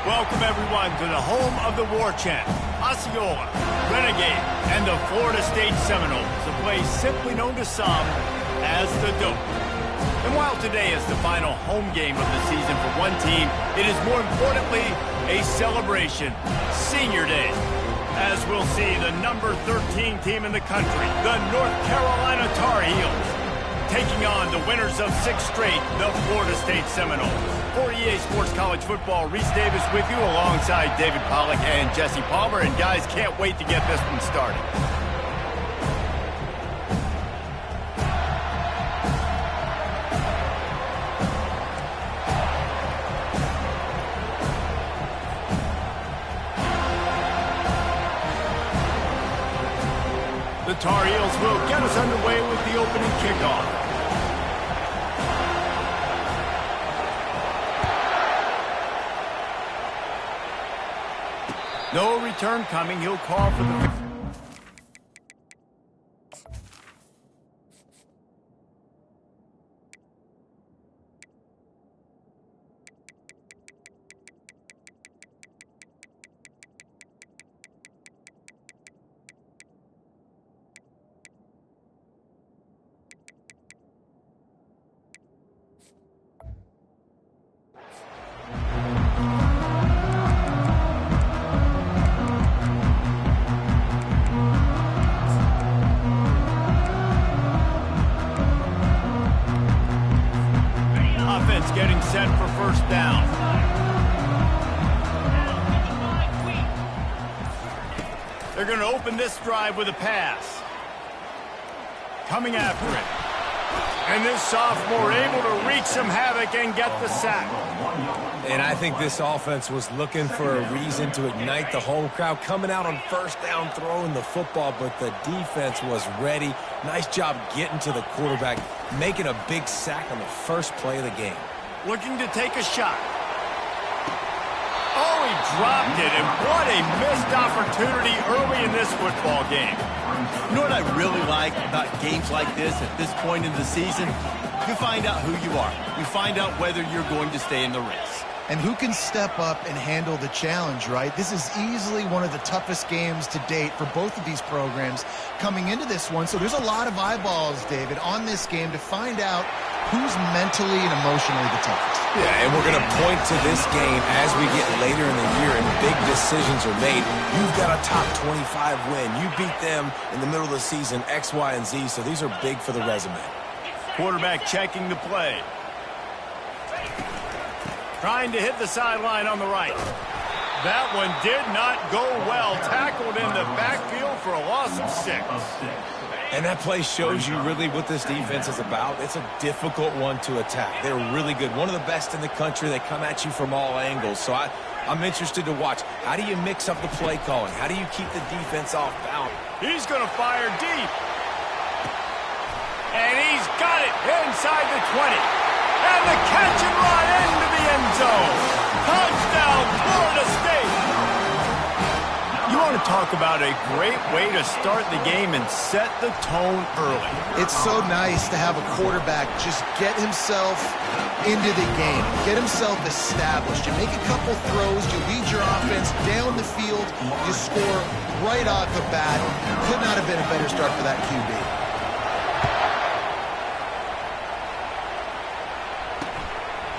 Welcome, everyone, to the home of the War Chant, Osceola, Renegade, and the Florida State Seminoles, a place simply known to some as the Dope. And while today is the final home game of the season for one team, it is more importantly a celebration, Senior Day. As we'll see, the number 13 team in the country, the North Carolina Tar Heels, taking on the winners of 6 straight, the Florida State Seminoles. For EA Sports College Football, Reese Davis with you alongside David Pollack and Jesse Palmer. And guys, can't wait to get this one started. The Tar Heels will get us underway with the opening kickoff. No return coming. He'll call for the... getting set for first down. They're going to open this drive with a pass. Coming after it. And this sophomore able to wreak some havoc and get the sack. And I think this offense was looking for a reason to ignite the home crowd, coming out on first down, throwing the football, but the defense was ready. Nice job getting to the quarterback, making a big sack on the first play of the game. Looking to take a shot. Oh, he dropped it, and what a missed opportunity early in this football game. You know what I really like about games like this at this point in the season? You find out who you are. You find out whether you're going to stay in the race. And who can step up and handle the challenge, right? This is easily one of the toughest games to date for both of these programs coming into this one. So there's a lot of eyeballs, David, on this game to find out who's mentally and emotionally the toughest. Yeah, and we're going to point to this game as we get later in the year and big decisions are made. You've got a top 25 win. You beat them in the middle of the season, X, Y, and Z, so these are big for the resume. Quarterback checking the play. Trying to hit the sideline on the right. That one did not go well. Tackled in the backfield for a loss of 6. And that play shows you really what this defense is about. It's a difficult one to attack. They're really good. One of the best in the country. They come at you from all angles. So I'm interested to watch. How do you mix up the play calling? How do you keep the defense off balance? He's going to fire deep. And he's got it inside the 20. And the catch and run into the end zone. Touchdown, Florida State. You want to talk about a great way to start the game and set the tone early. It's so nice to have a quarterback just get himself into the game, get himself established. You make a couple throws, you lead your offense down the field, you score right off the bat. Could not have been a better start for that QB.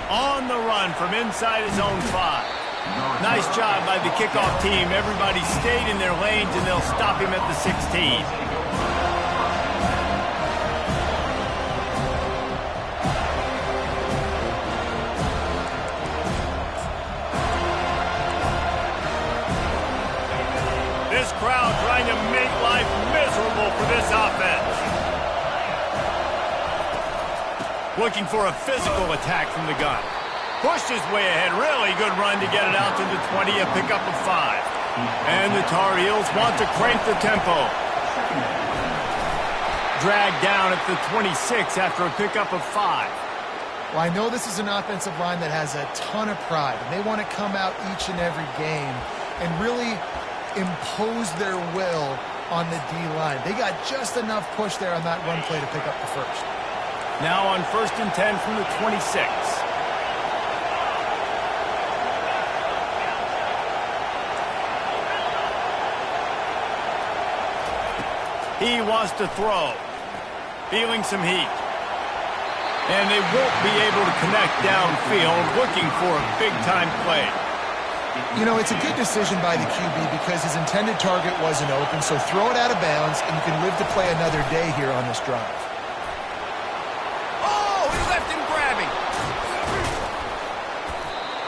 On the run from inside his own 5. Nice job by the kickoff team. Everybody stayed in their lanes, and they'll stop him at the 16. This crowd trying to make life miserable for this offense. Looking for a physical attack from the gun. Pushed his way ahead. Really good run to get it out to the 20, a pickup of 5. And the Tar Heels want to crank the tempo. Dragged down at the 26 after a pickup of 5. Well, I know this is an offensive line that has a ton of pride, and they want to come out each and every game and really impose their will on the D-line. They got just enough push there on that run play to pick up the first. Now on 1st and 10 from the 26. He wants to throw. Feeling some heat. And they won't be able to connect downfield, looking for a big-time play. You know, it's a good decision by the QB because his intended target wasn't open, so throw it out of bounds, and you can live to play another day here on this drive. Oh, he left him grabbing.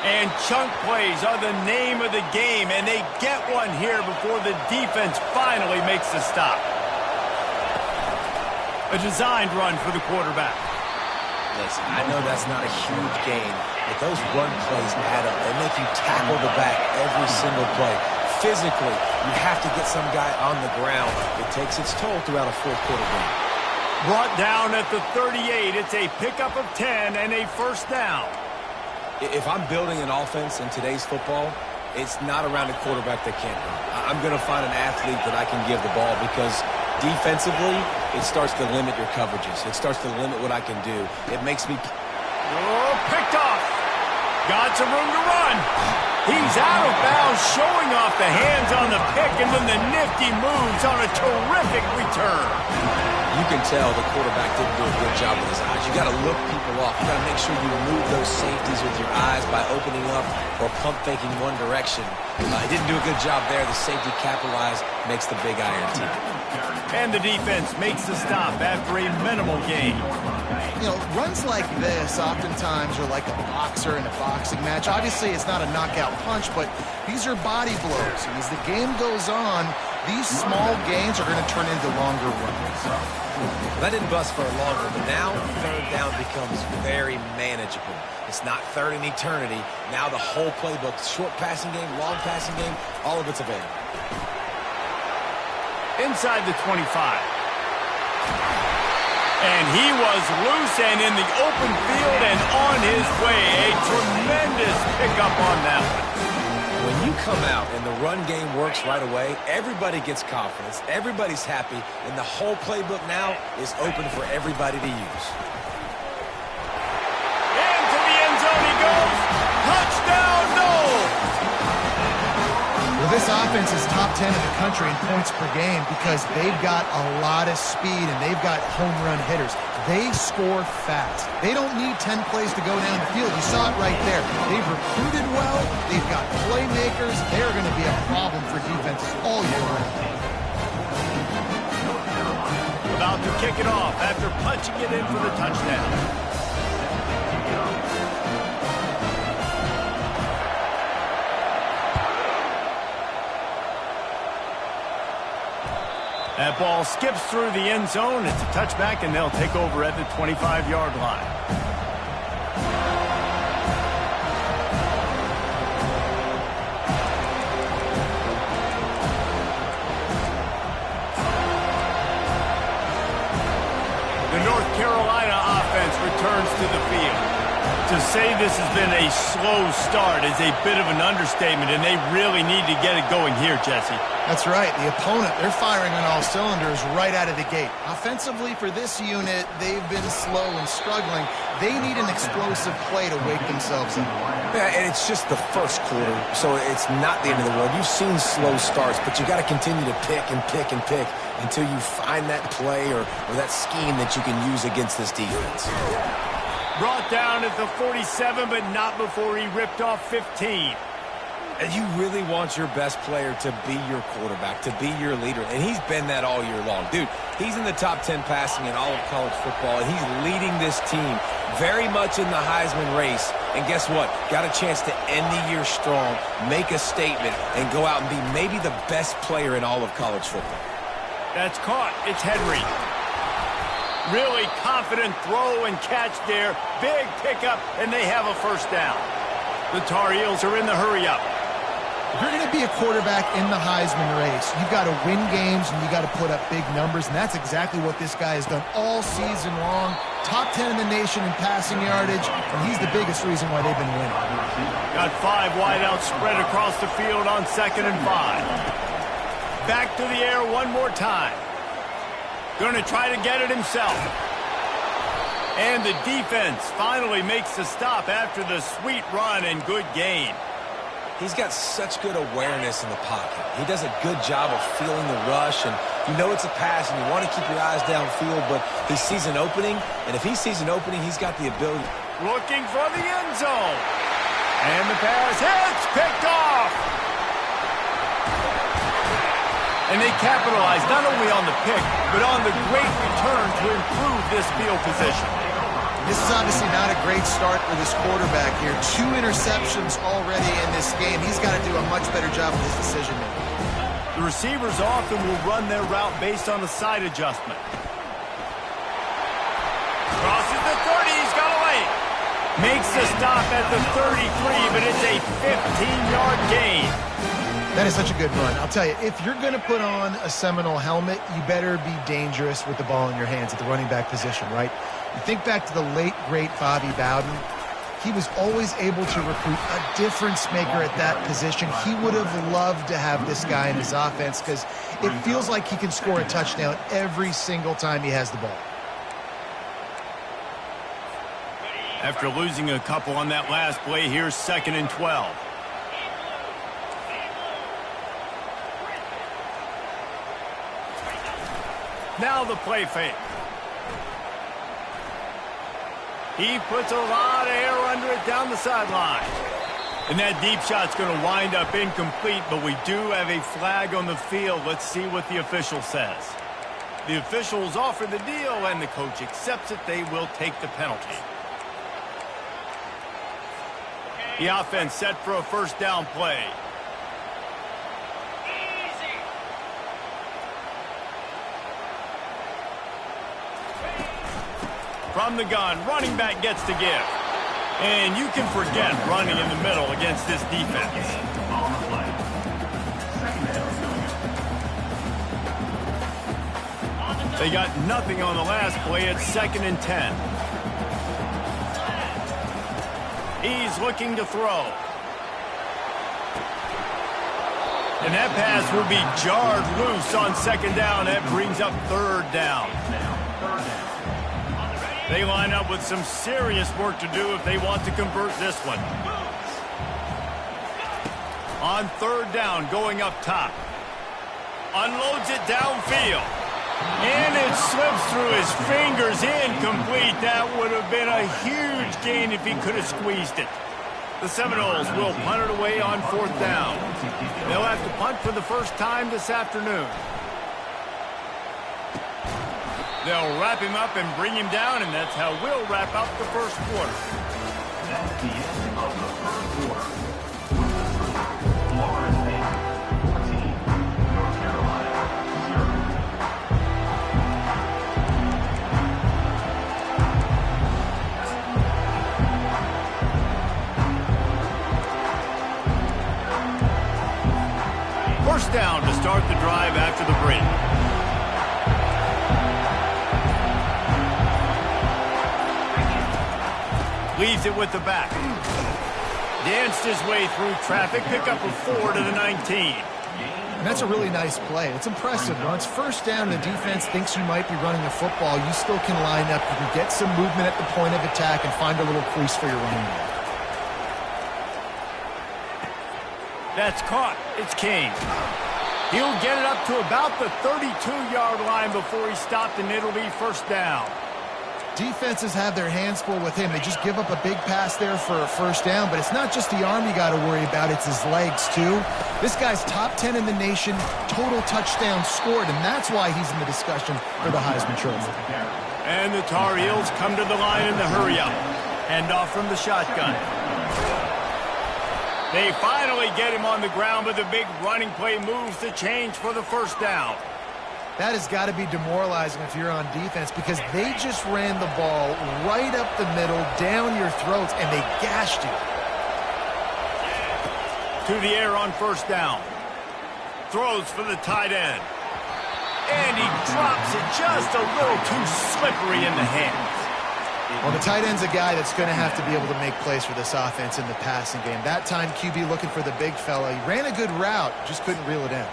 And chunk plays are the name of the game, and they get one here before the defense finally makes the stop. A designed run for the quarterback. Listen, I know that's not a huge gain, but those run plays add up. They make you tackle the back every single play. Physically, you have to get some guy on the ground. It takes its toll throughout a fourth-quarter game. Brought down at the 38. It's a pickup of 10 and a first down. If I'm building an offense in today's football, it's not around a quarterback that can't run. I'm going to find an athlete that I can give the ball because defensively, it starts to limit your coverages. It starts to limit what I can do. It makes me... Oh, picked off. Got some room to run. He's out of bounds, showing off the hands on the pick, and then the nifty moves on a terrific return. You can tell the quarterback didn't do a good job with his eyes. You got to look people off. You got to make sure you move those safeties with your eyes by opening up or pump faking one direction. He didn't do a good job there. The safety capitalized, makes the big INT. And the defense makes the stop after a minimal gain. You know, runs like this oftentimes are like a boxer in a boxing match. Obviously, it's not a knockout punch, but these are body blows. And as the game goes on, these small gains are going to turn into longer runs. That didn't bust for a longer, but now third down becomes very manageable. It's not third in eternity. Now the whole playbook, short passing game, long passing game, all of it's available. Inside the 25. And he was loose and in the open field and on his way. A tremendous pickup on that one. When you come out and the run game works right away, everybody gets confidence, everybody's happy, and the whole playbook now is open for everybody to use. Into the end zone he goes. Touchdown, Noel! Well, this offense is top 10 in the country in points per game because they've got a lot of speed and they've got home run hitters. They score fast. They don't need 10 plays to go down the field. You saw it right there. They've recruited well. They've got playmakers. They're going to be a problem for defenses all year round. About to kick it off after punching it in for the touchdown. That ball skips through the end zone. It's a touchback, and they'll take over at the 25-yard line. The North Carolina offense returns to the field. To say this has been a slow start is a bit of an understatement, and they really need to get it going here, Jesse. That's right. The opponent, they're firing on all cylinders right out of the gate. Offensively, for this unit, they've been slow and struggling. They need an explosive play to wake themselves up. Yeah, and it's just the first quarter, so it's not the end of the world. You've seen slow starts, but you got to continue to pick and pick and pick until you find that play or that scheme that you can use against this defense. Brought down at the 47, but not before he ripped off 15. And you really want your best player to be your quarterback, to be your leader, and he's been that all year long. Dude, he's in the top 10 passing in all of college football, and he's leading this team very much in the Heisman race. And guess what? Got a chance to end the year strong, make a statement, and go out and be maybe the best player in all of college football. That's caught. It's Henry. Really confident throw and catch there. Big pickup, and they have a first down. The Tar Heels are in the hurry-up. If you're going to be a quarterback in the Heisman race, you've got to win games and you got to put up big numbers, and that's exactly what this guy has done all season long. Top 10 in the nation in passing yardage, and he's the biggest reason why they've been winning. Got 5 wideouts spread across the field on 2nd and 5. Back to the air one more time. Going to try to get it himself. And the defense finally makes the stop after the sweet run and good gain. He's got such good awareness in the pocket. He does a good job of feeling the rush, and you know it's a pass, and you want to keep your eyes downfield, but he sees an opening, and if he sees an opening, he's got the ability. Looking for the end zone. And the pass hits, picked off. And they capitalize not only on the pick, but on the great return to improve this field position. This is obviously not a great start for this quarterback here. 2 interceptions already in this game. He's got to do a much better job with his decision-making. The receivers often will run their route based on a side adjustment. Crosses the 30, he's got away. Makes the stop at the 33, but it's a 15-yard gain. That is such a good run. I'll tell you, if you're going to put on a Seminole helmet, you better be dangerous with the ball in your hands at the running back position, right? You think back to the late, great Bobby Bowden. He was always able to recruit a difference maker at that position. He would have loved to have this guy in his offense because it feels like he can score a touchdown every single time he has the ball. After losing a couple on that last play, here's 2nd and 12. Now the play fake. He puts a lot of air under it down the sideline. And that deep shot's going to wind up incomplete, but we do have a flag on the field. Let's see what the official says. The officials offer the deal, and the coach accepts it. They will take the penalty. The offense set for a 1st down play. From the gun, running back gets to give. And you can forget running in the middle against this defense. They got nothing on the last play. It's 2nd and 10. He's looking to throw. And that pass will be jarred loose on 2nd down. That brings up 3rd down. They line up with some serious work to do if they want to convert this one. On 3rd down, going up top. Unloads it downfield. And it slips through his fingers, incomplete. That would have been a huge gain if he could have squeezed it. The Seminoles will punt it away on 4th down. They'll have to punt for the first time this afternoon. They'll wrap him up and bring him down, and that's how we'll wrap up the 1st quarter. That's the end of the 1st quarter. Florida State 14, North Carolina 0. First down to start the drive after the break. Leaves it with the back. Danced his way through traffic. Pick up a 4 to the 19. And that's a really nice play. It's impressive. When it's 1st down and the defense thinks you might be running the football, you still can line up. You can get some movement at the point of attack and find a little crease for your running back. That's caught. It's King. He'll get it up to about the 32-yard line before he stopped, and it'll be 1st down. Defenses have their hands full with him. They just give up a big pass there for a 1st down, but it's not just the arm you got to worry about, it's his legs too. This guy's top 10 in the nation, total touchdowns scored, and that's why he's in the discussion for the Heisman Trophy. And the Tar Heels come to the line in the hurry-up. Hand off from the shotgun. They finally get him on the ground, but the big running play moves the change for the 1st down. That has got to be demoralizing if you're on defense because they just ran the ball right up the middle, down your throats, and they gashed you. To the air on 1st down. Throws for the tight end. And he drops it just a little too slippery in the hands. Well, the tight end's a guy that's going to have to be able to make plays for this offense in the passing game. That time, QB looking for the big fella. He ran a good route, just couldn't reel it in.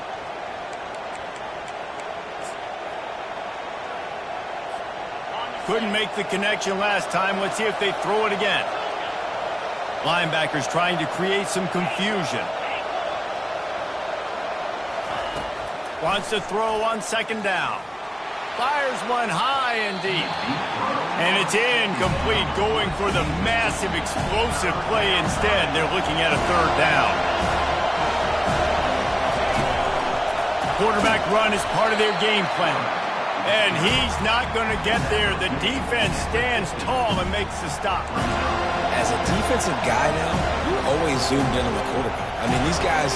Couldn't make the connection last time. Let's see if they throw it again. Linebackers trying to create some confusion. Wants to throw on second down. Fires one high and deep. And it's incomplete, going for the massive explosive play instead. They're looking at a third down. Quarterback run is part of their game plan. And he's not going to get there. The defense stands tall and makes the stop. As a defensive guy now, you're always zoomed in on the quarterback. I mean, these guys,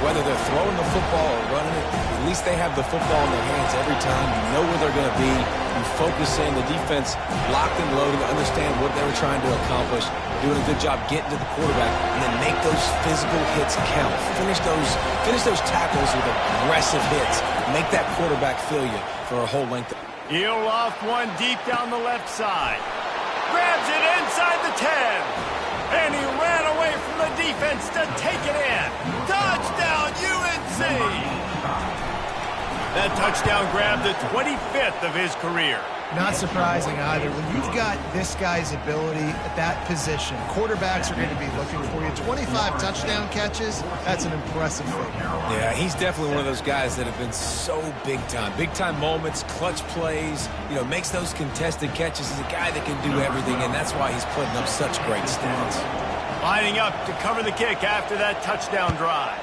whether they're throwing the football or running it, at least they have the football in their hands every time. You know where they're going to be. You focus in. The defense locked and loaded, understand what they were trying to accomplish, doing a good job getting to the quarterback, and then make those physical hits count. Finish those tackles with aggressive hits. Make that quarterback feel you for a whole length. He'll off one deep down the left side. Grabs it inside the 10. And he ran away from the defense to take it in. Touchdown, UNC! That touchdown grabbed the 25th of his career. Not surprising either. When you've got this guy's ability at that position, quarterbacks are going to be looking for you. 25 touchdown catches, that's an impressive thing. Yeah, he's definitely one of those guys that have been so big time. Big time moments, clutch plays, makes those contested catches. He's a guy that can do everything, and that's why he's putting up such great stats. Lining up to cover the kick after that touchdown drive.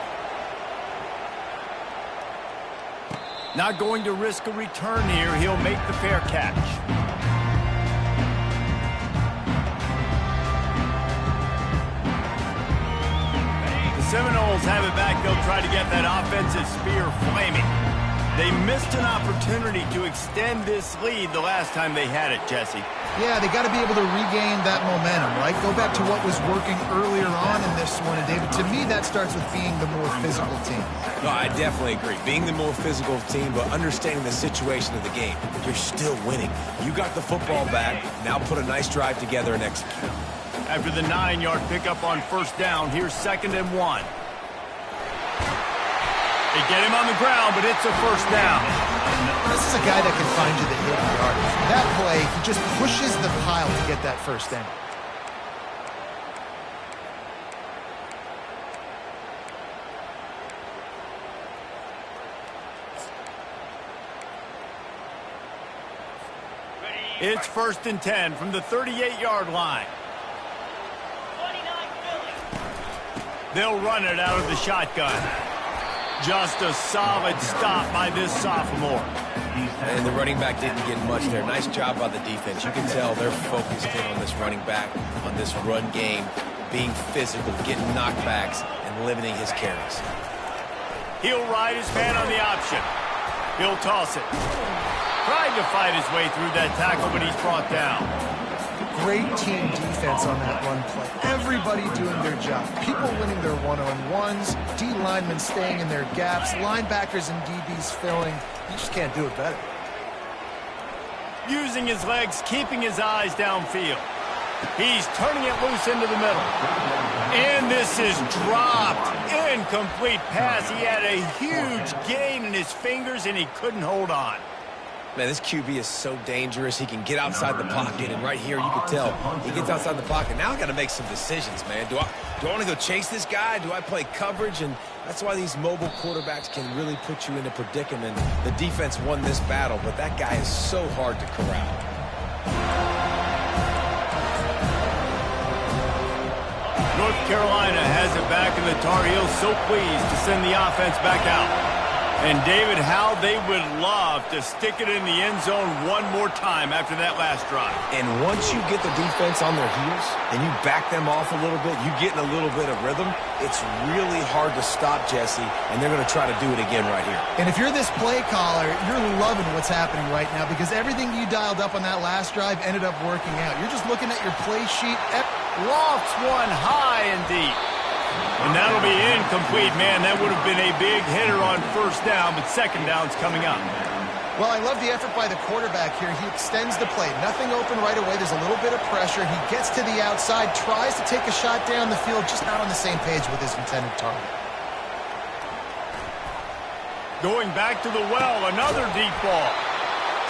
Not going to risk a return here. He'll make the fair catch. The Seminoles have it back. They'll try to get that offensive spear flaming. They missed an opportunity to extend this lead the last time they had it, Jesse. Yeah, they got to be able to regain that momentum, right? Go back to what was working earlier on in this one. And, David, to me, that starts with being the more physical team. No, I definitely agree. Being the more physical team, but understanding the situation of the game. You're still winning. You got the football back. Now put a nice drive together and execute. After the 9-yard pickup on first down, here's 2nd and 1. They get him on the ground, but it's a first down. This is a guy that can find you the hidden yardage. That play, he just pushes the pile to get that first down. It's 1st and 10 from the 38-yard line. They'll run it out of the shotgun. Just a solid stop by this sophomore. And the running back didn't get much there. Nice job by the defense. You can tell they're focused in on this running back, on this run game, being physical, getting knockbacks, and limiting his carries. He'll ride his man on the option. He'll toss it. Tried to fight his way through that tackle, but he's brought down. Great team defense on that run play. Everybody doing their job. People winning their one-on-ones, D linemen staying in their gaps, linebackers and DBs filling. You just can't do it better. Using his legs, keeping his eyes downfield. He's turning it loose into the middle. And this is dropped. Incomplete pass. He had a huge gain in his fingers, and he couldn't hold on. Man, this QB is so dangerous. He can get outside the pocket, and right here you can tell he gets outside the pocket. Now I got to make some decisions, man. Do I want to go chase this guy? Do I play coverage? And that's why these mobile quarterbacks can really put you in a predicament. The defense won this battle, but that guy is so hard to corral. North Carolina has it back, and the Tar Heels so pleased to send the offense back out. And, David, how they would love to stick it in the end zone one more time after that last drive. And once you get the defense on their heels and you back them off a little bit, you get in a little bit of rhythm, it's really hard to stop, Jesse, and they're going to try to do it again right here. And if you're this play caller, you're loving what's happening right now because everything you dialed up on that last drive ended up working out. You're just looking at your play sheet. Lofts one high and deep. And that'll be incomplete. Man, that would have been a big hitter on first down, but second down's coming up. Well, I love the effort by the quarterback here. He extends the play. Nothing open right away. There's a little bit of pressure. He gets to the outside, tries to take a shot down the field, just not on the same page with his intended target. Going back to the well, another deep ball.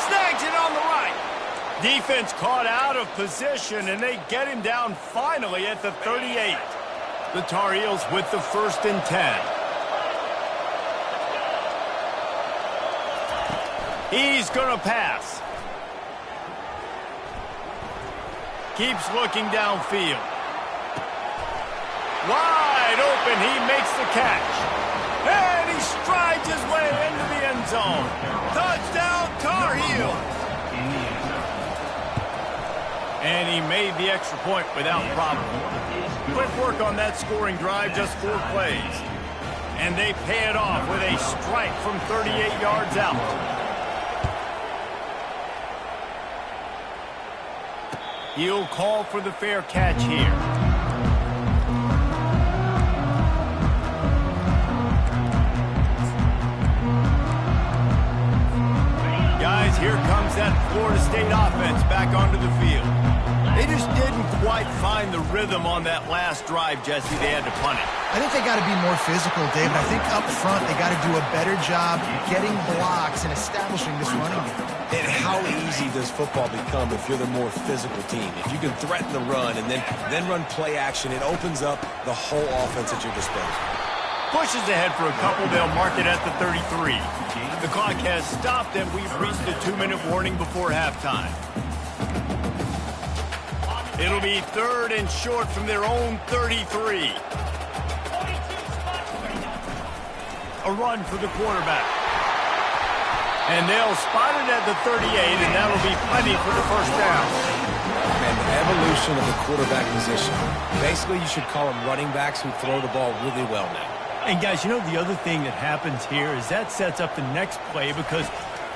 Snags it on the right. Defense caught out of position, and they get him down finally at the 38. The Tar Heels with the 1st and 10. He's going to pass. Keeps looking downfield. Wide open, he makes the catch. And he strides his way into the end zone. Touchdown, Tar Heels. And he made the extra point without problem. Quick work on that scoring drive, just 4 plays. And they pay it off with a strike from 38 yards out. He'll call for the fair catch here. Guys, here comes that Florida State offense back onto the field. They just didn't quite find the rhythm on that last drive, Jesse. They had to punt it. I think they got to be more physical, David. I think up front they got to do a better job getting blocks and establishing this running game. And how easy does football become if you're the more physical team? If you can threaten the run and then run play action, it opens up the whole offense at your disposal. Pushes ahead for a couple. They'll mark it at the 33. The clock has stopped, and we've reached the 2-minute warning before halftime. It'll be 3rd and short from their own 33. A run for the quarterback. And they'll spot it at the 38, and that'll be plenty for the 1st down. And the evolution of the quarterback position. Basically, you should call them running backs who throw the ball really well now. And, guys, you know, the other thing that happens here is that sets up the next play because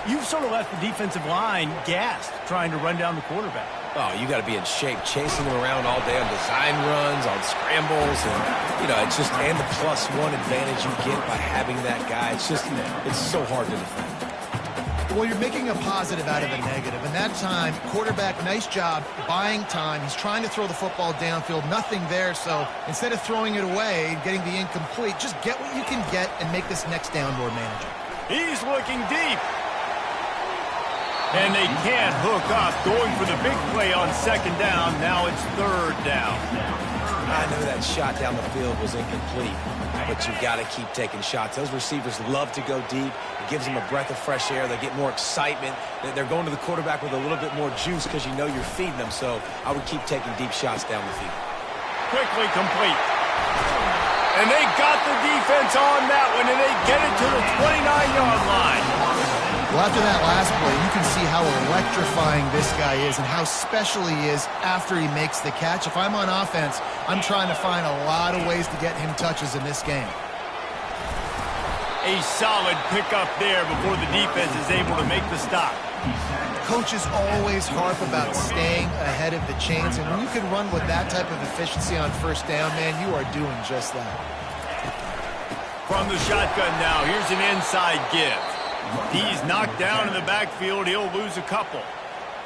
you've sort of left the defensive line gassed trying to run down the quarterback. Oh, you got to be in shape, chasing them around all day on design runs, on scrambles, and, you know, it's just, and the +1 advantage you get by having that guy. It's just, it's so hard to defend. Well, you're making a positive out of a negative. And that time, quarterback, nice job buying time. He's trying to throw the football downfield. Nothing there. So instead of throwing it away, getting the incomplete, just get what you can get and make this next down more manageable. He's looking deep. And they can't hook up. Going for the big play on 2nd down. Now it's 3rd down. I know that shot down the field was incomplete, but you got to keep taking shots. Those receivers love to go deep. It gives them a breath of fresh air. They get more excitement. They're going to the quarterback with a little bit more juice because you know you're feeding them. So I would keep taking deep shots down the field. Quickly complete. And they got the defense on that one, and they get it to the 29-yard line. Well, after that last play, you can see how electrifying this guy is and how special he is after he makes the catch. If I'm on offense, I'm trying to find a lot of ways to get him touches in this game. A solid pickup there before the defense is able to make the stop. Coaches always harp about staying ahead of the chains, and when you can run with that type of efficiency on 1st down, man, you are doing just that. From the shotgun now, here's an inside give. He's knocked down in the backfield. He'll lose a couple.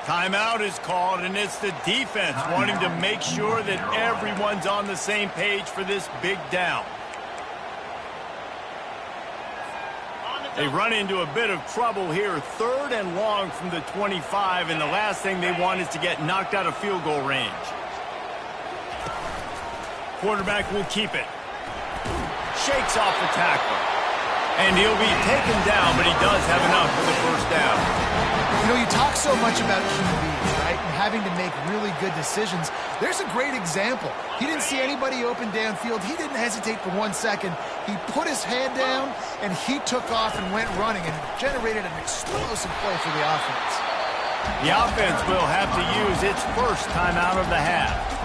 Timeout is called, and it's the defense wanting to make sure that everyone's on the same page for this big down. They run into a bit of trouble here. 3rd and long from the 25, and the last thing they want is to get knocked out of field goal range. Quarterback will keep it. Shakes off the tackler. And he'll be taken down, but he does have enough for the 1st down. You know, you talk so much about QBs, right, and having to make really good decisions. There's a great example. He didn't see anybody open downfield. He didn't hesitate for 1 second. He put his head down, and he took off and went running and generated an explosive play for the offense. The offense will have to use its 1st timeout of the half.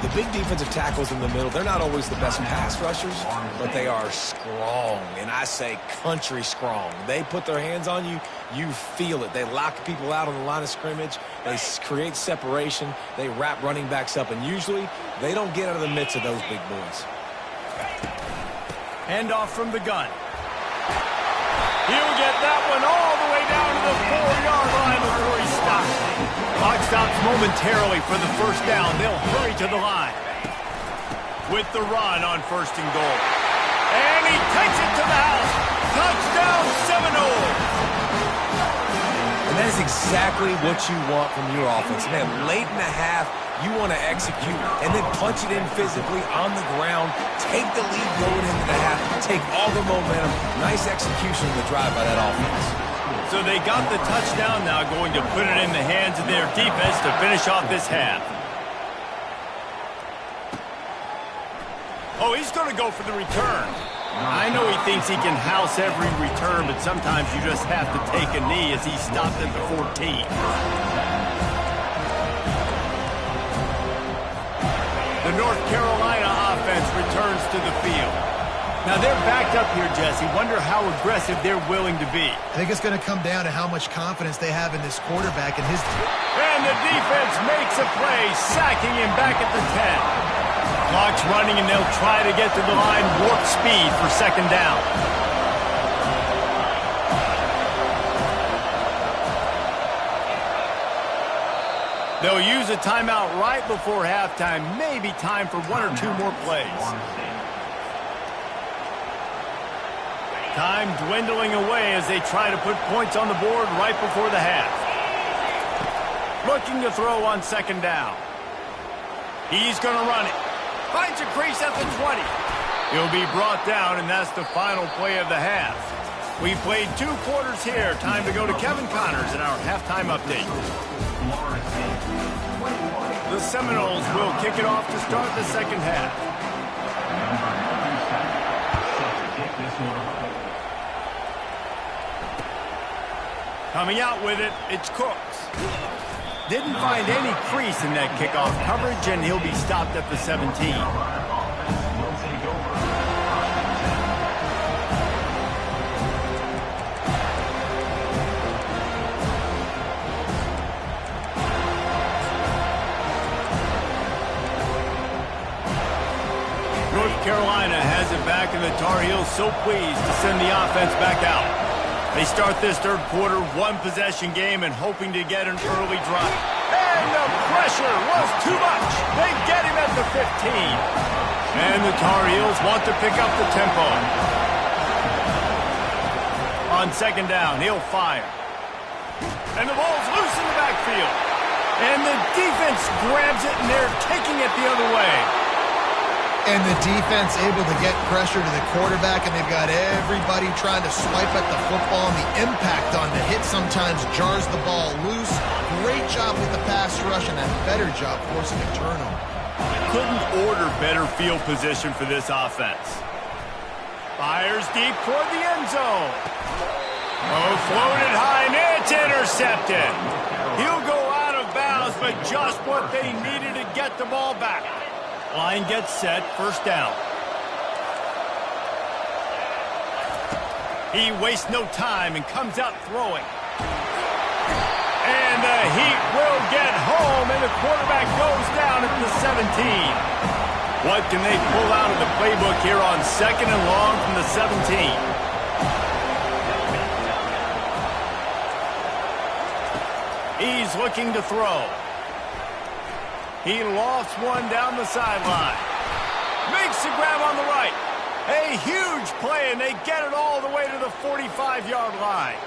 The big defensive tackles in the middle, they're not always the best pass rushers, but they are strong, and I say country strong. They put their hands on you, you feel it. They lock people out on the line of scrimmage. They create separation. They wrap running backs up, and usually they don't get out of the midst of those big boys. Handoff from the gun. He'll get that one all the way down to the 4-yard line before he stops. Clock stops momentarily for the 1st down. They'll hurry to the line. With the run on 1st and goal. And he takes it to the house. Touchdown, Seminoles. And that is exactly what you want from your offense. Man, late in the half, you want to execute and then punch it in physically on the ground, take the lead going into the half, take all the momentum. Nice execution of the drive by that offense. So they got the touchdown, now going to put it in the hands of their defense to finish off this half. Oh, he's going to go for the return. I know he thinks he can house every return, but sometimes you just have to take a knee as he stopped at the 14. The North Carolina offense returns to the field. Now they're backed up here, Jesse. Wonder how aggressive they're willing to be. I think it's going to come down to how much confidence they have in this quarterback and his... And the defense makes a play, sacking him back at the 10. Clock's running, and they'll try to get to the line warp speed for second down. They'll use a timeout right before halftime. Maybe time for one or two more plays. Time dwindling away as they try to put points on the board right before the half. Looking to throw on second down. He's going to run it. Finds a crease at the 20. He'll be brought down, and that's the final play of the half. We played 2 quarters here. Time to go to Kevin Connors in our halftime update. The Seminoles will kick it off to start the second half. Coming out with it, it's Cooks. Didn't find any crease in that kickoff coverage, and he'll be stopped at the 17. North Carolina has it back, and the Tar Heels so pleased to send the offense back out. They start this third quarter, 1-possession game, and hoping to get an early drive. And the pressure was too much. They get him at the 15. And the Tar Heels want to pick up the tempo. On second down, he'll fire. And the ball's loose in the backfield. And the defense grabs it, and they're taking it the other way. And the defense able to get pressure to the quarterback, and they've got everybody trying to swipe at the football, and the impact on the hit sometimes jars the ball loose. Great job with the pass rush, and a better job forcing a turnover. Couldn't order better field position for this offense. Fires deep toward the end zone. Oh, floated high, and it's intercepted. He'll go out of bounds, but just what they needed to get the ball back. Line gets set, first down. He wastes no time and comes out throwing. And the Heat will get home, and the quarterback goes down at the 17. What can they pull out of the playbook here on second and long from the 17? He's looking to throw. He lofts one down the sideline. Makes the grab on the right. A huge play, and they get it all the way to the 45-yard line.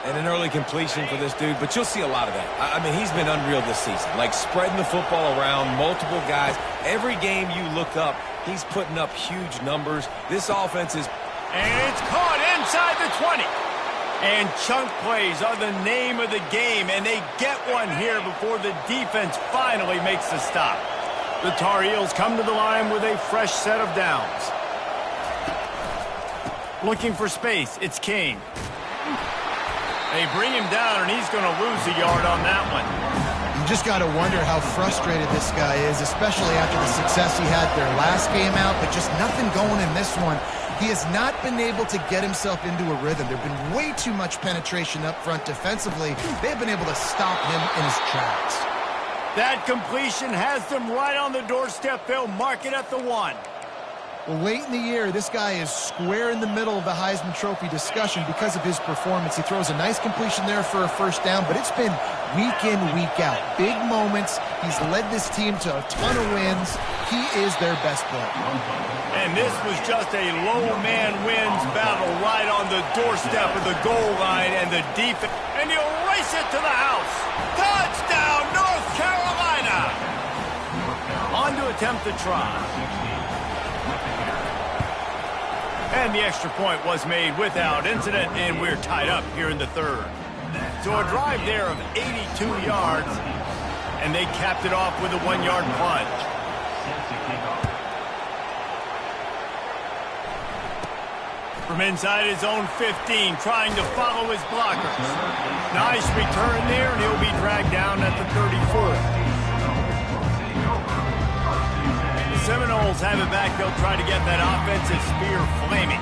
And an early completion for this dude, but you'll see a lot of that. I mean, he's been unreal this season. Like spreading the football around, multiple guys. Every game you look up, he's putting up huge numbers. This offense is... And it's caught inside the 20. And chunk plays are the name of the game, and they get one here before the defense finally makes the stop. The Tar Heels come to the line with a fresh set of downs. Looking for space, it's King. They bring him down, and he's going to lose a yard on that one. You just got to wonder how frustrated this guy is, especially after the success he had their last game out, but just nothing going in this one. He has not been able to get himself into a rhythm. There's been way too much penetration up front defensively. They've been able to stop him in his tracks. That completion has them right on the doorstep. They'll mark it at the 1. Well, late in the year, this guy is square in the middle of the Heisman Trophy discussion because of his performance. He throws a nice completion there for a first down, but it's been week in, week out. Big moments. He's led this team to a ton of wins. He is their best player. And And this was just a low man wins battle right on the doorstep of the goal line, and the defense, and he'll race it to the house. Touchdown, North Carolina! On to attempt the try. And the extra point was made without incident, and we're tied up here in the third. So a drive there of 82 yards, and they capped it off with a 1-yard plunge. From inside his own 15, trying to follow his blockers. Nice return there, and he'll be dragged down at the 34. The Seminoles have it back. They'll try to get that offensive spear flaming.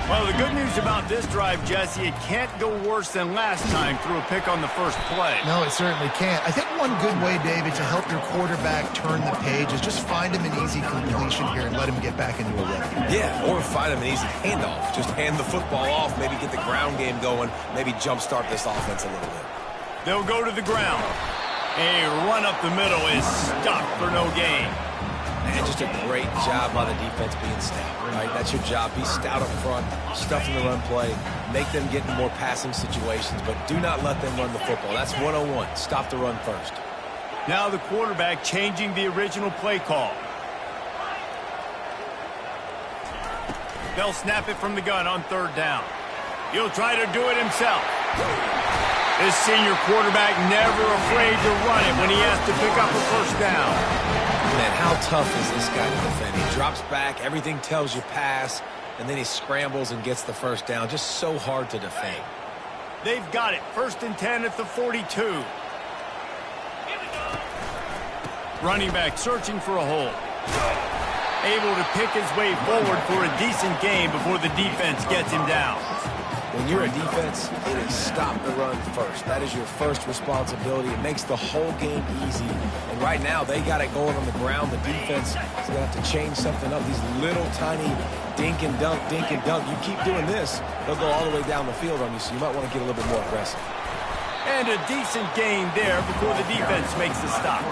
Well, the good news about this drive, Jesse, it can't go worse than last time through a pick on the first play. No, it certainly can't. I think one good way, David, to help your quarterback turn the page is just find him an easy completion here and let him get back into a rhythm. Yeah, or find him an easy handoff. Just hand the football off, maybe get the ground game going, maybe jumpstart this offense a little bit. They'll go to the ground. A run up the middle is stopped for no gain. And just a great job by the defense being stout, right? That's your job. Be stout up front, stuff in the run play, make them get in more passing situations, but do not let them run the football. That's 101. Stop the run first. Now the quarterback changing the original play call. They'll snap it from the gun on third down. He'll try to do it himself. This senior quarterback never afraid to run it when he has to pick up a first down. Man, how tough is this guy to defend? He drops back, everything tells you pass, and then he scrambles and gets the first down. Just so hard to defend. They've got it. 1st and 10 at the 42. Running back searching for a hole. Able to pick his way forward for a decent gain before the defense gets him down. When you're a defense, it is stop the run first. That is your first responsibility. It makes the whole game easy. And right now, they got it going on the ground. The defense is going to have to change something up. These little tiny dink and dunk, dink and dunk. You keep doing this, they'll go all the way down the field on you, so you might want to get a little bit more aggressive. And a decent gain there before the defense makes the stop.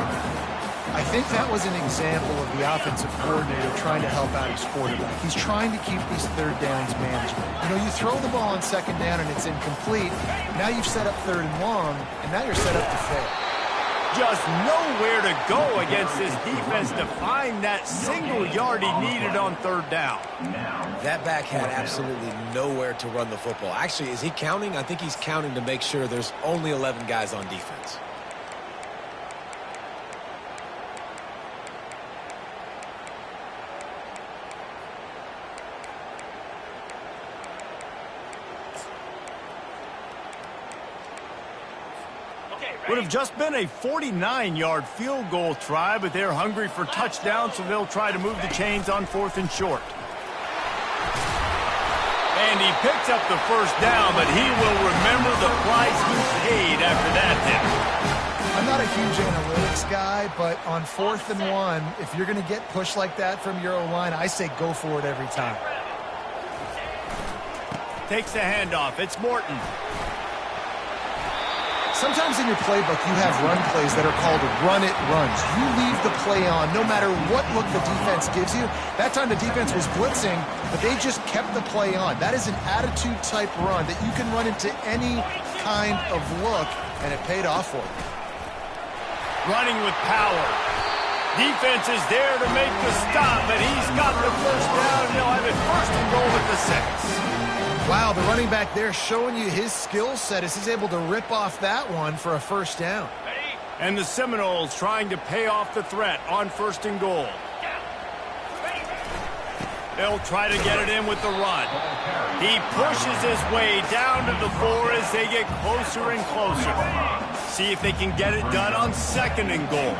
I think that was an example of the offensive coordinator trying to help out his quarterback. He's trying to keep these third downs manageable. You know, you throw the ball on second down and it's incomplete. Now you've set up 3rd and long, and now you're set up to fail. Just nowhere to go against this defense to find that single yard he needed on 3rd down. That back had absolutely nowhere to run the football. Actually, is he counting? I think he's counting to make sure there's only 11 guys on defense. Would have just been a 49-yard field goal try, but they're hungry for touchdown, so they'll try to move the chains on 4th and short. And he picks up the first down, but he will remember the price he paid after that hit. I'm not a huge analytics guy, but on 4th and 1, if you're going to get pushed like that from your O-line, I say go for it every time. Takes the handoff. It's Morton. Sometimes in your playbook, you have run plays that are called run-it runs. You leave the play on no matter what look the defense gives you. That time the defense was blitzing, but they just kept the play on. That is an attitude-type run that you can run into any kind of look, and it paid off for you. Running with power. Defense is there to make the stop, but he's got the first down. He'll have it 1st and goal at the 6. Wow, the running back there showing you his skill set as he's able to rip off that one for a first down. And the Seminoles trying to pay off the threat on 1st and goal. They'll try to get it in with the run. He pushes his way down to the 4 as they get closer and closer. See if they can get it done on 2nd and goal.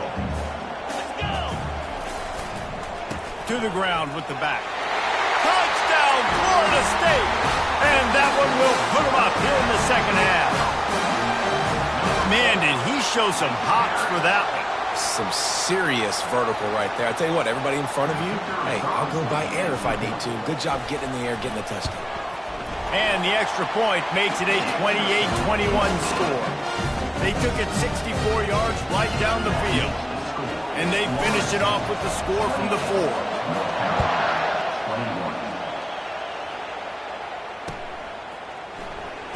To the ground with the back. Touchdown, Florida State! And that one will put him up here in the 2nd half. Man, did he show some hops for that one. Some serious vertical right there. I tell you what, everybody in front of you, hey, I'll go by air if I need to. Good job getting in the air, getting a touchdown. And the extra point makes it a 28-21 score. They took it 64 yards right down the field. And they finished it off with the score from the 4.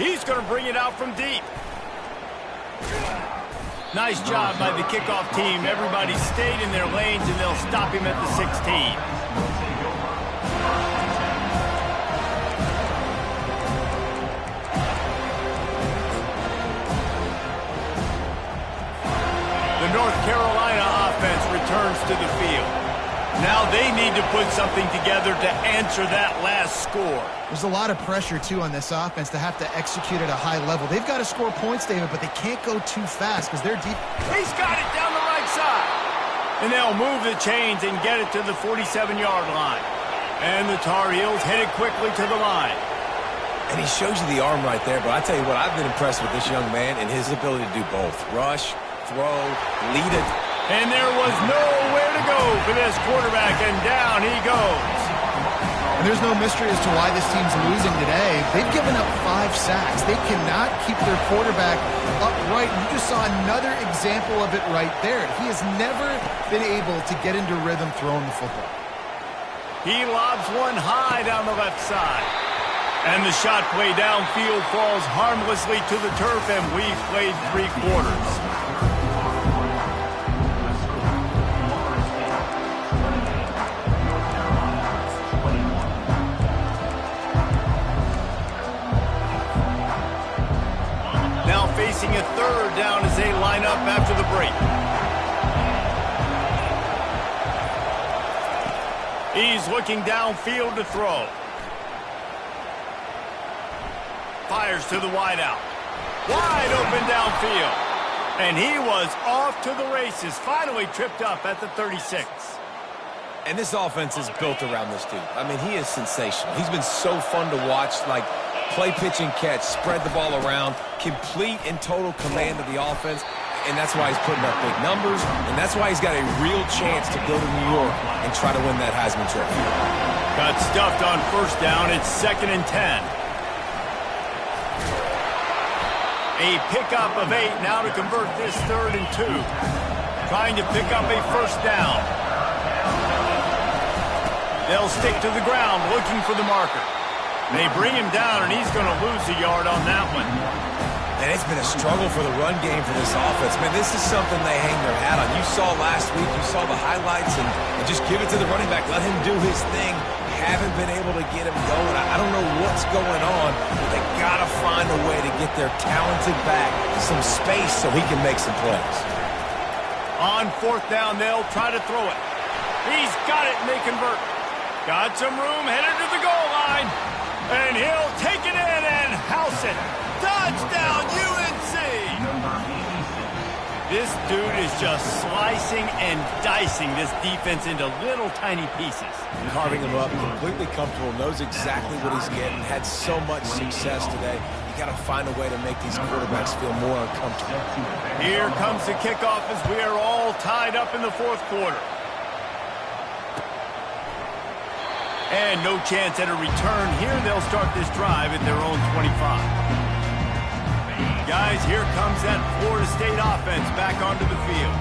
He's going to bring it out from deep. Nice job by the kickoff team. Everybody stayed in their lanes, and they'll stop him at the 16. The North Carolina offense returns to the field. Now they need to put something together to answer that last score. There's a lot of pressure, too, on this offense to have to execute at a high level. They've got to score points, David, but they can't go too fast because they're deep. He's got it down the right side. And they'll move the chains and get it to the 47-yard line. And the Tar Heels headed quickly to the line. And he shows you the arm right there, but I tell you what, I've been impressed with this young man and his ability to do both. Rush, throw, lead it. And there was nowhere to go for this quarterback, and down he goes. And there's no mystery as to why this team's losing today. They've given up 5 sacks. They cannot keep their quarterback upright. You just saw another example of it right there. He has never been able to get into rhythm throwing the football. He lobs one high down the left side. And the shot play downfield falls harmlessly to the turf, and we've played 3 quarters. Now facing a 3rd down as they line up after the break. He's looking downfield to throw. Fires to the wideout. Wide open downfield. And he was off to the races. Finally tripped up at the 36. And this offense is built around this dude. I mean, he is sensational. He's been so fun to watch, like play, pitch, and catch, spread the ball around, complete and total command of the offense, and that's why he's putting up big numbers, and that's why he's got a real chance to go to New York and try to win that Heisman Trophy. Got stuffed on 1st down. It's 2nd and 10. A pickup of 8 now to convert this 3rd and 2. Trying to pick up a 1st down. They'll stick to the ground looking for the marker. They bring him down, and he's going to lose a yard on that one. And it's been a struggle for the run game for this offense. Man, this is something they hang their hat on. You saw last week, you saw the highlights, and just give it to the running back. Let him do his thing. Haven't been able to get him going. I don't know what's going on, but they got to find a way to get their talented back some space so he can make some plays. On 4th down, they'll try to throw it. He's got it, and they convert. Got some room, headed to the goal line. And he'll take it in and house it. Touchdown, UNC! This dude is just slicing and dicing this defense into little tiny pieces. Carving him up, completely comfortable, knows exactly what he's getting, had so much success today. You got to find a way to make these quarterbacks feel more uncomfortable. Here comes the kickoff as we are all tied up in the 4th quarter. And no chance at a return here. They'll start this drive at their own 25. Guys, here comes that Florida State offense back onto the field.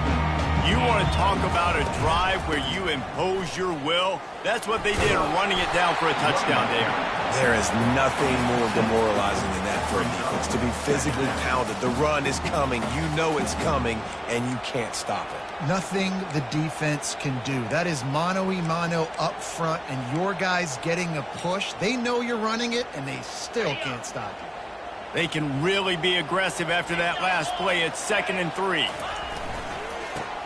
You want to talk about a drive where you impose your will? That's what they did, running it down for a touchdown there. There is nothing more demoralizing than that for a defense, to be physically pounded. The run is coming. You know it's coming, and you can't stop it. Nothing the defense can do. That is mano-a-mano up front, and your guys getting a push. They know you're running it, and they still can't stop you. They can really be aggressive after that last play. It's 2nd and 3.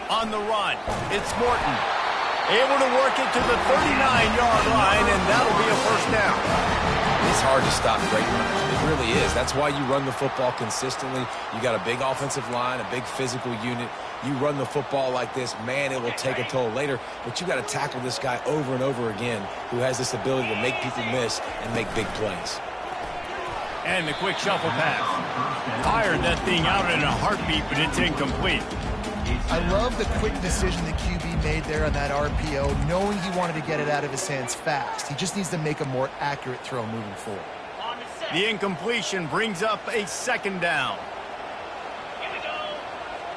On the run, it's Morton. Able to work it to the 39-yard line, and that'll be a 1st down. It's hard to stop great runners. It really is. That's why you run the football consistently. You got a big offensive line, a big physical unit. You run the football like this, man, it will take a toll later. But you got to tackle this guy over and over again who has this ability to make people miss and make big plays. And the quick shuffle pass. Fired that thing out in a heartbeat, but it's incomplete. I love the quick decision the QB made there on that RPO, knowing he wanted to get it out of his hands fast. He just needs to make a more accurate throw moving forward. The incompletion brings up a 2nd down.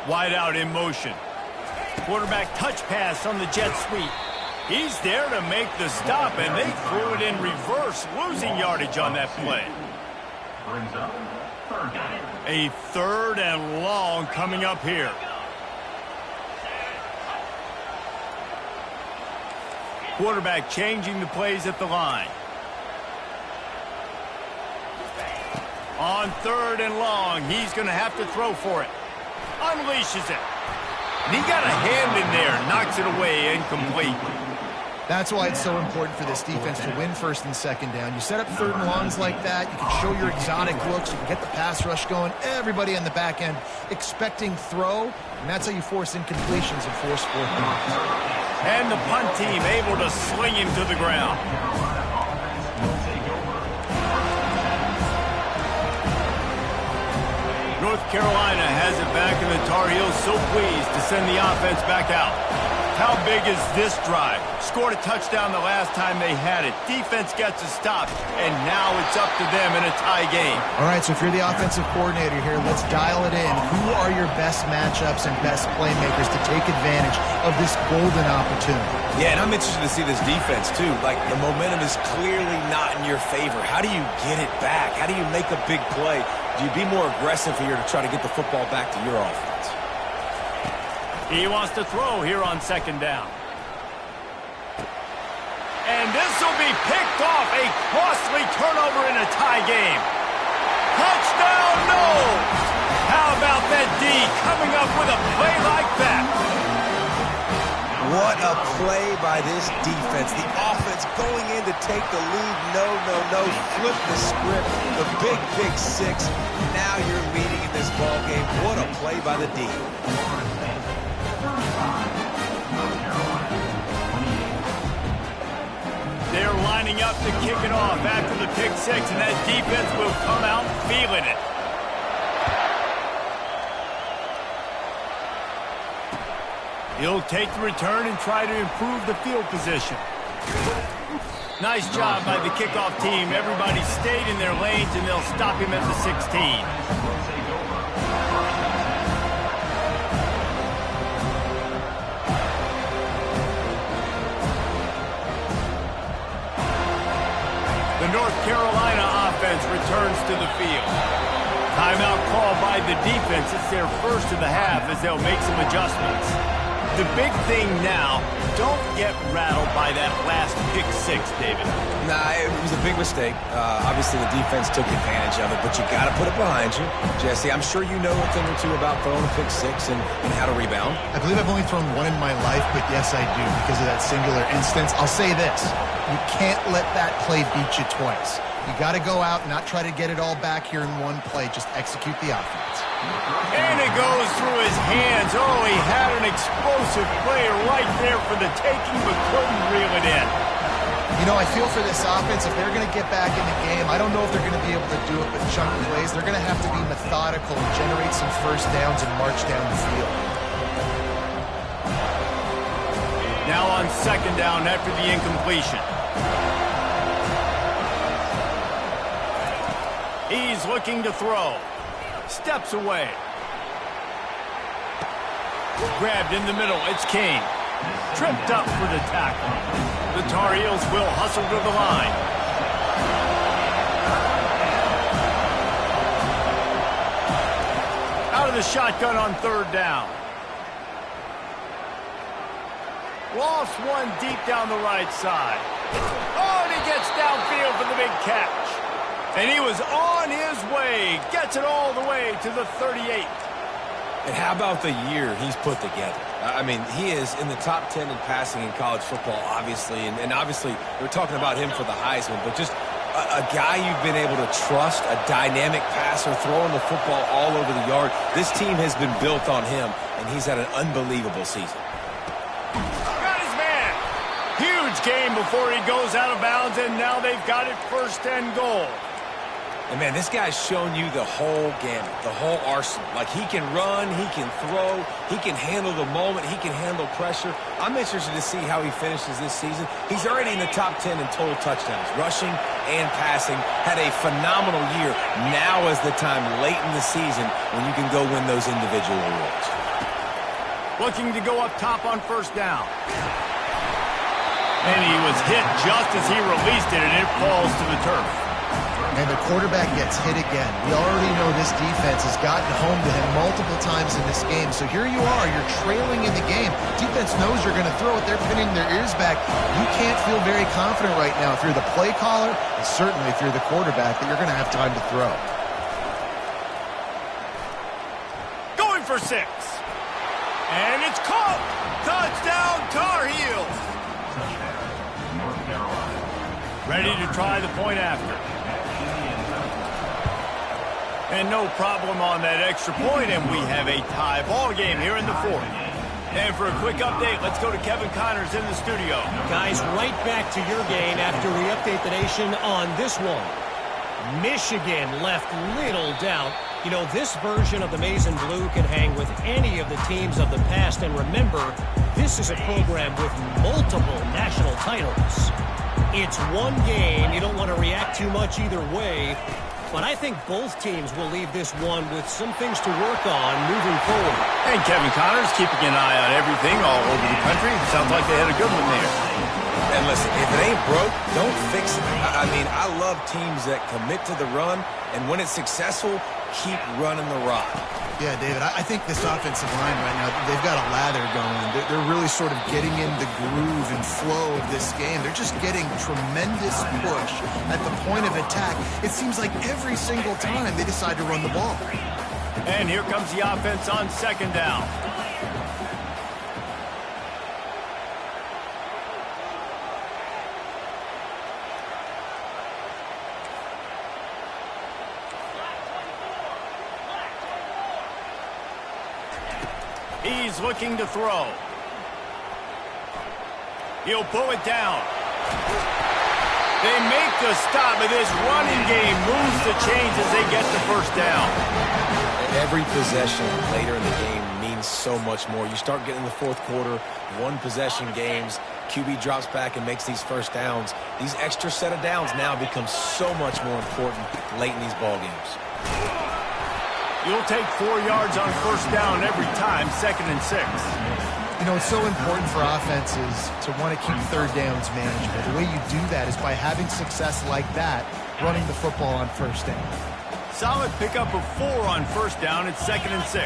Wide out in motion. Quarterback touch pass on the jet sweep. He's there to make the stop, and they threw it in reverse, losing yardage on that play. brings up third down. A 3rd and long coming up here. Quarterback changing the plays at the line. On 3rd and long, he's going to have to throw for it. Unleashes it. And he got a hand in there, knocks it away, incomplete. That's why it's so important for this defense to win 1st and 2nd down. You set up 3rd and longs like that, you can show your exotic looks, you can get the pass rush going, everybody on the back end expecting throw, and that's how you force incompletions and force 4th downs. And the punt team able to sling him to the ground. North Carolina has it back, and the Tar Heels so pleased to send the offense back out. How big is this drive? Scored a touchdown the last time they had it. Defense gets a stop, and now it's up to them in a tie game. All right, so if you're the offensive coordinator here, let's dial it in. Who are your best matchups and best playmakers to take advantage of this golden opportunity? Yeah, and I'm interested to see this defense, too. Like, the momentum is clearly not in your favor. How do you get it back? How do you make a big play? Do you be more aggressive here to try to get the football back to your offense? He wants to throw here on 2nd down. And this will be picked off. A costly turnover in a tie game. Touchdown, no! How about that D coming up with a play like that? What a play by this defense. The offense going in to take the lead. No. Flip the script. The big 6. Now you're leading in this ball game. What a play by the D. They're lining up to kick it off after the pick 6, and that defense will come out feeling it. He'll take the return and try to improve the field position. Nice job by the kickoff team. Everybody stayed in their lanes, and they'll stop him at the 16. The North Carolina offense returns to the field. Timeout call by the defense. It's their first of the half as they'll make some adjustments. The big thing now, don't get rattled by that last pick 6, David. Nah, it was a big mistake. Obviously, the defense took advantage of it, but you got to put it behind you. Jesse, I'm sure you know a thing or two about throwing a pick 6 and how to rebound. I believe I've only thrown one in my life, but yes, I do because of that singular instance. I'll say this. You can't let that play beat you twice. You got to go out and not try to get it all back here in one play. Just execute the offense. And it goes through his hands. Oh, he had an explosive play right there for the taking, but couldn't reel it in. You know, I feel for this offense, if they're going to get back in the game, I don't know if they're going to be able to do it with chunk plays. They're going to have to be methodical and generate some 1st downs and march down the field. Now on 2nd down after the incompletion. He's looking to throw. Steps away. Grabbed in the middle. It's King. Tripped up for the tackle. The Tar Heels will hustle to the line. Out of the shotgun on 3rd down. Lost one deep down the right side. Oh, and he gets downfield for the big catch. And he was on his way. Gets it all the way to the 38. And how about the year he's put together? I mean, he is in the top 10 in passing in college football, obviously. And obviously, we're talking about him for the Heisman. But just a guy you've been able to trust, a dynamic passer, throwing the football all over the yard. This team has been built on him, and he's had an unbelievable season. Got his man. Huge game before he goes out of bounds, and now they've got it 1st and goal. And, man, this guy's shown you the whole gamut, the whole arsenal. Like, he can run, he can throw, he can handle the moment, he can handle pressure. I'm interested to see how he finishes this season. He's already in the top 10 in total touchdowns, rushing and passing. Had a phenomenal year. Now is the time late in the season when you can go win those individual awards. Looking to go up top on 1st down. And he was hit just as he released it, and it falls to the turf. And the quarterback gets hit again. We already know this defense has gotten home to him multiple times in this game. So here you are, you're trailing in the game. Defense knows you're going to throw it. They're pinning their ears back. You can't feel very confident right now if you're the play caller, and certainly if you're the quarterback, that you're going to have time to throw. Going for 6. And it's caught. Touchdown, Tar Heels. North Carolina. Ready to try the point after. And no problem on that extra point, and we have a tie ball game here in the 4th. And for a quick update, let's go to Kevin Connors in the studio. Guys, right back to your game after we update the nation on this one. Michigan left little doubt. You know, this version of the Maize and Blue can hang with any of the teams of the past. And remember, this is a program with multiple national titles. It's one game. You don't want to react too much either way. But I think both teams will leave this one with some things to work on moving forward. And Kevin Connors keeping an eye on everything all over the country. Sounds like they had a good one there. And listen, if it ain't broke, don't fix it. I mean, I love teams that commit to the run, and when it's successful, keep running the rock. Yeah, David, I think this offensive line right now, they've got a lather going. They're really sort of getting in the groove and flow of this game. They're just getting tremendous push at the point of attack. It seems like every single time they decide to run the ball. And here comes the offense on 2nd down. He's looking to throw. He'll pull it down. They make the stop, but this running game moves the chains as they get the 1st down. Every possession later in the game means so much more. You start getting the 4th quarter, 1-possession games, QB drops back and makes these 1st downs. These extra set of downs now become so much more important late in these ball games. You'll take 4 yards on 1st down every time, 2nd and 6. You know, it's so important for offenses to want to keep 3rd downs manageable. The way you do that is by having success like that, running the football on 1st down. Solid pickup of 4 on 1st down. It's 2nd and 6.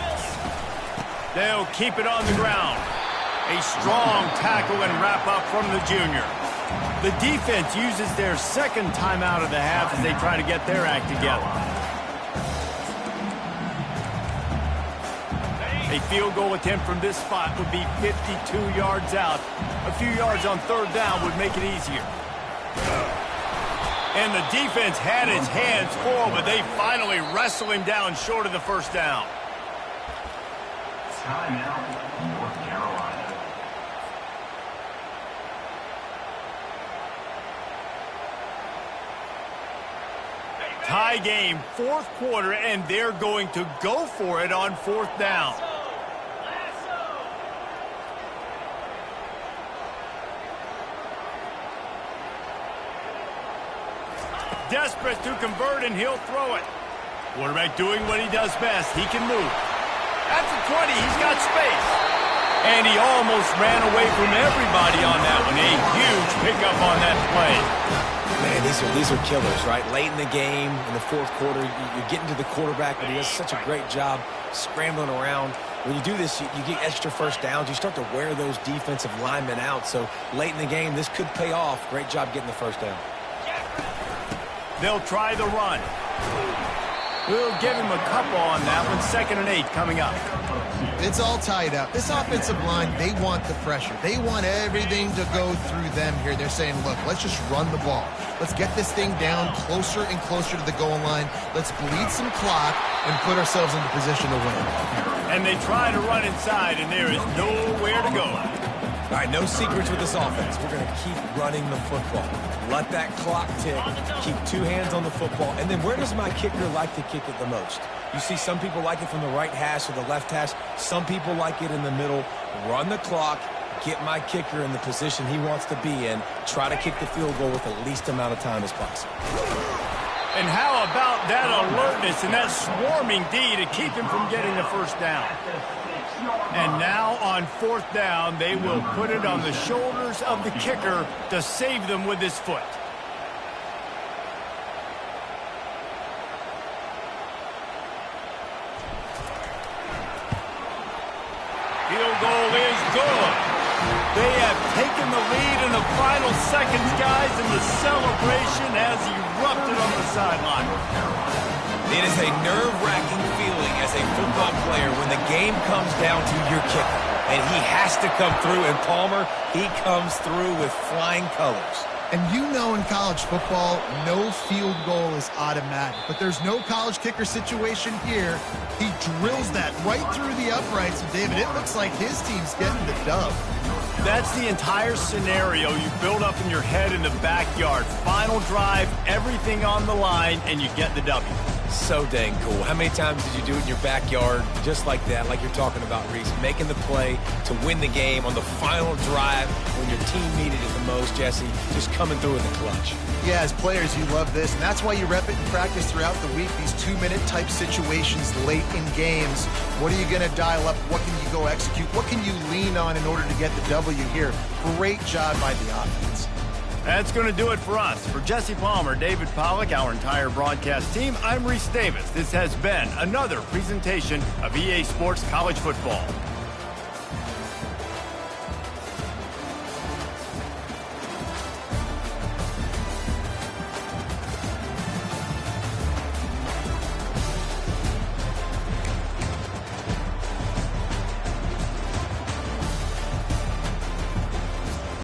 They'll keep it on the ground. A strong tackle and wrap up from the junior. The defense uses their 2nd timeout of the half as they try to get their act together. A field goal attempt from this spot would be 52 yards out. A few yards on 3rd down would make it easier. And the defense had its hands full, but they finally wrestle him down short of the 1st down. Timeout, North Carolina. Tie game, 4th quarter, and they're going to go for it on 4th down. Desperate to convert, and he'll throw it. Quarterback doing what he does best. He can move. At the 20, he's got space. And he almost ran away from everybody on that one. A huge pickup on that play. Man, these are killers, right? Late in the game, in the 4th quarter, you're getting to the quarterback, but he does such a great job scrambling around. When you do this, you get extra 1st downs. You start to wear those defensive linemen out. So late in the game, this could pay off. Great job getting the 1st down. They'll try the run. We'll give him a couple on that one. 2nd and 8 coming up. It's all tied up. This offensive line, they want the pressure. They want everything to go through them here. They're saying, look, let's just run the ball. Let's get this thing down closer and closer to the goal line. Let's bleed some clock and put ourselves into position to win. And they try to run inside, and there is nowhere to go. All right, no secrets with this offense. We're going to keep running the football. Let that clock tick. Keep 2 hands on the football. And then where does my kicker like to kick it the most? You see some people like it from the right hash or the left hash. Some people like it in the middle. Run the clock. Get my kicker in the position he wants to be in. Try to kick the field goal with the least amount of time as possible. And how about that alertness and that swarming D to keep him from getting the 1st down? And now on 4th down, they will put it on the shoulders of the kicker to save them with his foot. Field goal is good. They have taken the lead in the final seconds, guys, and the celebration has erupted on the sideline. It is a nerve-wracking feeling as a football player when the game comes down to your kicker. And he has to come through, and Palmer, he comes through with flying colors. And you know in college football, no field goal is automatic. But there's no college kicker situation here. He drills that right through the uprights. And, David, it looks like his team's getting the dub. That's the entire scenario you build up in your head in the backyard. Final drive, everything on the line, and you get the W. So dang cool. How many times did you do it in your backyard just like that, like you're talking about, Reese? Making the play to win the game on the final drive when your team needed it the most, Jesse. Just coming through in the clutch. Yeah, as players, you love this. And that's why you rep it in practice throughout the week, these 2-minute type situations late in games. What are you going to dial up? What can you go execute? What can you lean on in order to get the W here? Great job by the offense. That's going to do it for us. For Jesse Palmer, David Pollack, our entire broadcast team, I'm Reese Davis. This has been another presentation of EA Sports College Football.